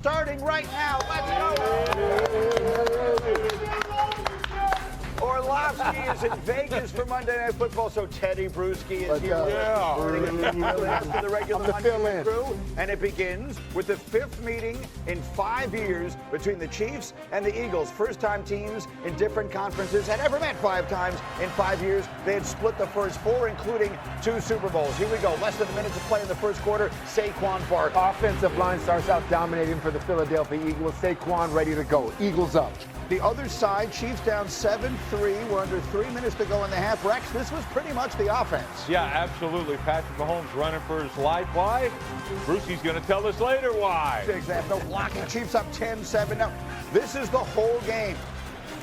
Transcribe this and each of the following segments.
starting right now. Let's go. Orlovsky is in Vegas for Monday Night Football, so Teddy Bruschi is here. For the regular Monday crew, and it begins with the fifth meeting in 5 years between the Chiefs and the Eagles. First-time teams in different conferences had ever met 5 times in 5 years. They had split the first 4, including 2 Super Bowls. Here we go. Less than a minute to play in the first quarter. Saquon Barkley. Offensive line starts out dominating for the Philadelphia Eagles. Saquon ready to go. Eagles up. The other side, Chiefs down 7-3. We're under 3 minutes to go in the half. Rex, this was pretty much the offense. Yeah, absolutely. Patrick Mahomes running for his life. Why? Bruschi's going to tell us later why. Exactly. No blocking. Chiefs up 10-7. Now, this is the whole game.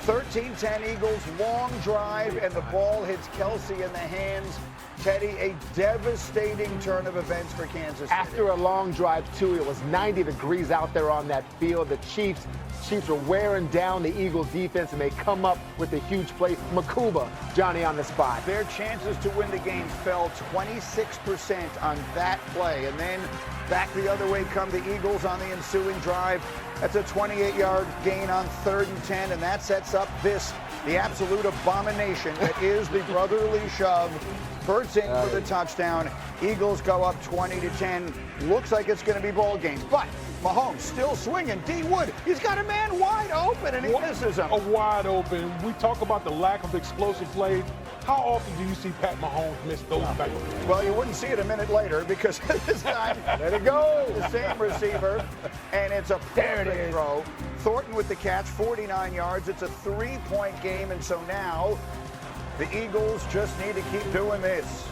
13-10 Eagles, long drive, and the ball hits Kelce in the hands. Teddy, a devastating turn of events for Kansas City. After a long drive, too, it was 90 degrees out there on that field. The Chiefs were wearing down the Eagles defense, and they come up with a huge play. Makuba, Johnny on the spot. Their chances to win the game fell 26% on that play. And then back the other way come the Eagles on the ensuing drive. That's a 28-yard gain on 3rd and 10, and that sets up the absolute abomination that is the brotherly shove. Hurts in for the touchdown. Eagles go up 20-10. Looks like it's going to be ball game. But Mahomes still swinging. D. Wood, he's got a man wide open, and he misses him. Wide open. We talk about the lack of explosive plays. How often do you see Pat Mahomes miss those back? Well, you wouldn't see it a minute later because this time, let it go. The same receiver, and it's a perfect throw. Thornton with the catch, 49 yards. It's a 3-point game, and so now the Eagles just need to keep doing this.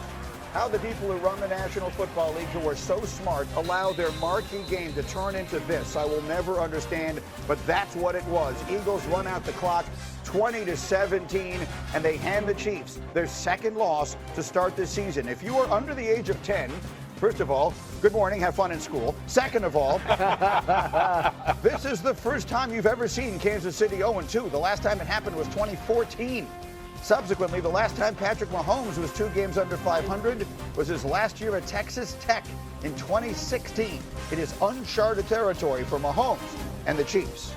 How the people who run the National Football League, who are so smart, allow their marquee game to turn into this, I will never understand, but that's what it was. Eagles run out the clock 20-17, and they hand the Chiefs their second loss to start this season. If you are under the age of 10, first of all, good morning, have fun in school. Second of all, this is the first time you've ever seen Kansas City 0-2. The last time it happened was 2014. Subsequently, the last time Patrick Mahomes was 2 games under 500 was his last year at Texas Tech in 2016. It is uncharted territory for Mahomes and the Chiefs.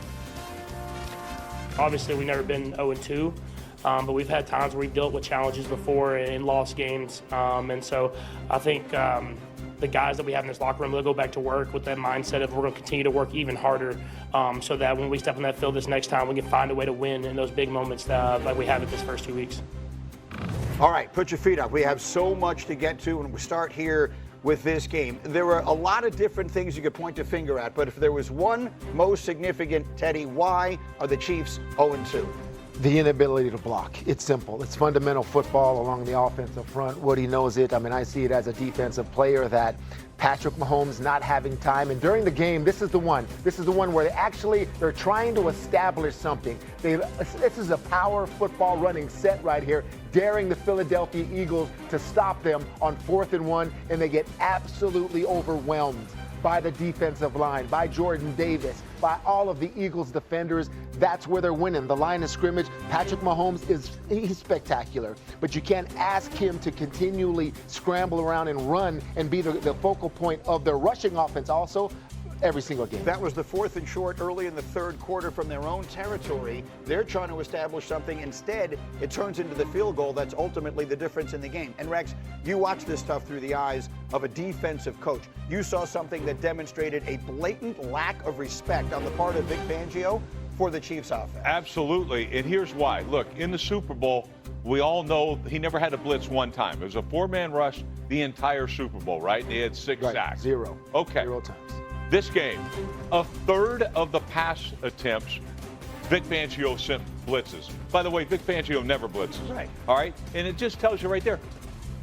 Obviously, we've never been 0-2, but we've had times where we've dealt with challenges before and lost games. And so I think the guys that we have in this locker room, they'll go back to work with that mindset of we're going to continue to work even harder so that when we step on that field this next time, we can find a way to win in those big moments like we have in this first 2 weeks. All right, put your feet up. We have so much to get to, and we start here with this game. There were a lot of different things you could point a finger at, but if there was one most significant, Teddy, why are the Chiefs 0-2? The inability to block. It's simple. It's fundamental football along the offensive front. Woody knows it. I mean, I see it as a defensive player that Patrick Mahomes not having time. And during the game, this is the one where they're trying to establish something. This is a power football running set right here, daring the Philadelphia Eagles to stop them on 4th and 1, and they get absolutely overwhelmed by the defensive line, by Jordan Davis, by all of the Eagles defenders. That's where they're winning. The line of scrimmage, Patrick Mahomes he's spectacular, but you can't ask him to continually scramble around and run and be the focal point of their rushing offense also every single game. That was the 4th and short early in the 3rd quarter from their own territory. They're trying to establish something. Instead, it turns into the field goal that's ultimately the difference in the game. And Rex, you watch this stuff through the eyes of a defensive coach. You saw something that demonstrated a blatant lack of respect on the part of Vic Fangio for the Chiefs offense. Absolutely, and here's why. Look, in the Super Bowl, we all know he never had a blitz one time. It was a 4-man rush the entire Super Bowl, right? And he had 6 sacks. 0. Okay. 0 times. This game, a third of the pass attempts, Vic Fangio sent blitzes. By the way, Vic Fangio never blitzes. Right. All right? And it just tells you right there,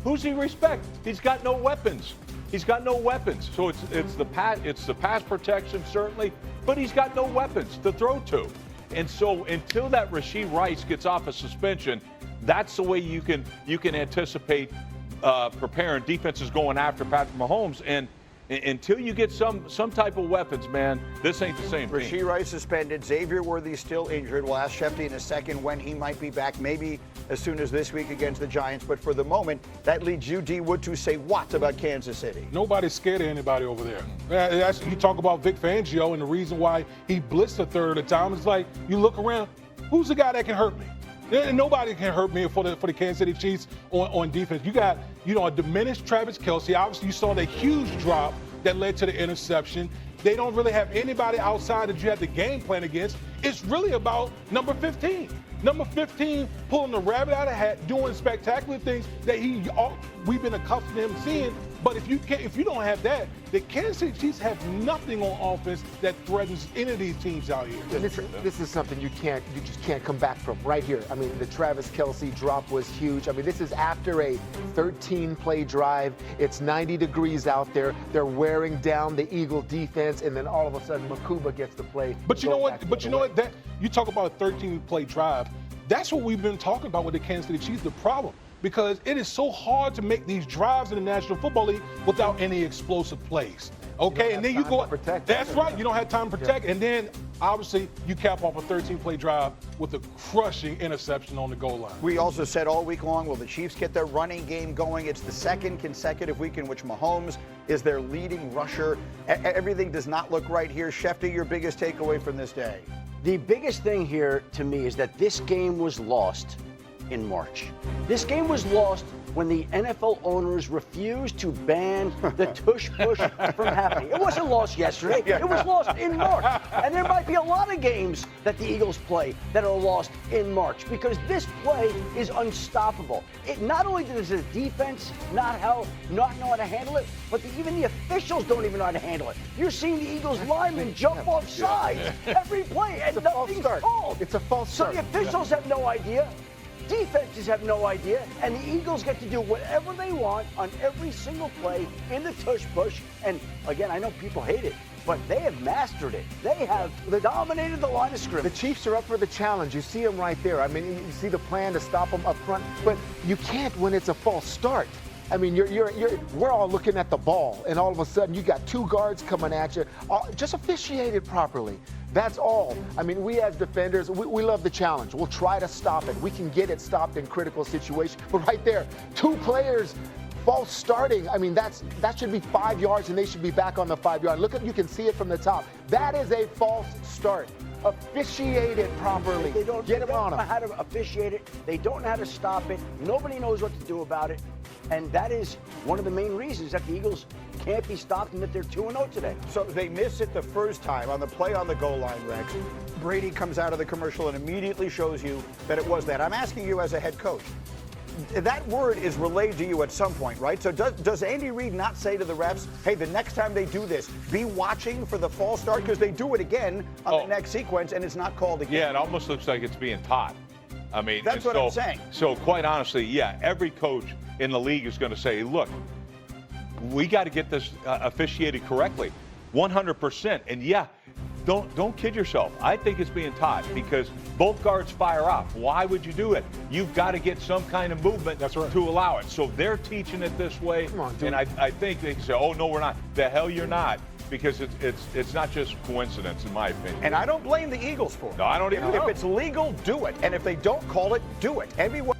who's he respect? He's got no weapons. He's got no weapons. So it's the pass protection, certainly, but he's got no weapons to throw to. And so until that Rashee Rice gets off a suspension, that's the way you can anticipate preparing defenses going after Patrick Mahomes. And Until you get some type of weapons, man, this ain't the same team. Rashee Rice suspended. Xavier Worthy's still injured. We'll ask Shefty in a second when he might be back, maybe as soon as this week against the Giants. But for the moment, that leads you, D. Wood, to say what about Kansas City? Nobody's scared of anybody over there. You talk about Vic Fangio, and the reason why he blitzed a third of the time is like, you look around, who's the guy that can hurt me? Nobody can hurt me for the Kansas City Chiefs on defense. You got, a diminished Travis Kelce. Obviously, you saw the huge drop that led to the interception. They don't really have anybody outside that you have the game plan against. It's really about number 15. Number 15 pulling the rabbit out of the hat, doing spectacular things that we've been accustomed to him seeing. But if you don't have that, the Kansas City Chiefs have nothing on offense that threatens any of these teams out here. This is something you just can't come back from right here. I mean, the Travis Kelce drop was huge. I mean, this is after a 13-play drive. It's 90 degrees out there. They're wearing down the Eagle defense, and then all of a sudden, Makuba gets the play. But you know what? That you talk about a 13-play drive. That's what we've been talking about with the Kansas City Chiefs. The problem. Because it is so hard to make these drives in the National Football League without any explosive plays. Okay, and then you go. That's right. You don't have time to protect, and then obviously you cap off a 13-play drive with a crushing interception on the goal line. We also said all week long, will the Chiefs get their running game going? It's the second consecutive week in which Mahomes is their leading rusher. Everything does not look right here. Shefty, your biggest takeaway from this day? The biggest thing here to me is that this game was lost in March. This game was lost when the NFL owners refused to ban the tush push from happening. It wasn't lost yesterday. It was lost in March. And there might be a lot of games that the Eagles play that are lost in March because this play is unstoppable. It not only does the defense not know how to handle it, but even the officials don't even know how to handle it. You're seeing the Eagles linemen jump off sides every play and nothing's called. It's a false start. So the officials have no idea. Defenses have no idea, and the Eagles get to do whatever they want on every single play in the tush push. And again, I know people hate it, but they have mastered it. They have dominated the line of scrimmage. The Chiefs are up for the challenge. You see them right there. I mean, you see the plan to stop them up front, but you can't when it's a false start. I mean, we're all looking at the ball, and all of a sudden you got two guards coming at you. Just officiate it properly. That's all. I mean, we as defenders, we love the challenge. We'll try to stop it. We can get it stopped in critical situations. But right there, two players false starting. I mean, that should be 5 yards, and they should be back on the 5 yard. Look, you can see it from the top. That is a false start. Officiate it properly. They don't know how to officiate it. They don't know how to stop it. Nobody knows what to do about it. And that is one of the main reasons that the Eagles can't be stopped and that they're 2-0 today. So they miss it the first time on the play on the goal line, Rex. Brady comes out of the commercial and immediately shows you that it was that. I'm asking you as a head coach. That word is relayed to you at some point, right? So does Andy Reid not say to the refs, hey, the next time they do this, be watching for the false start? Because they do it again on the next sequence, and it's not called again. Yeah, it almost looks like it's being taught. I mean, that's what I'm saying. So quite honestly, yeah, every coach in the league is going to say, look, we got to get this officiated correctly, 100%. And yeah, don't kid yourself. I think it's being taught because both guards fire off. Why would you do it? You've got to get some kind of movement to allow it. So they're teaching it this way. Come on, dude. And I think they say, oh, no, we're not. The hell you're not. Because it's not just coincidence, in my opinion. And I don't blame the Eagles for it. No, I don't even. If it's legal, do it. And if they don't call it, do it. Everyone.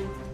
Bye.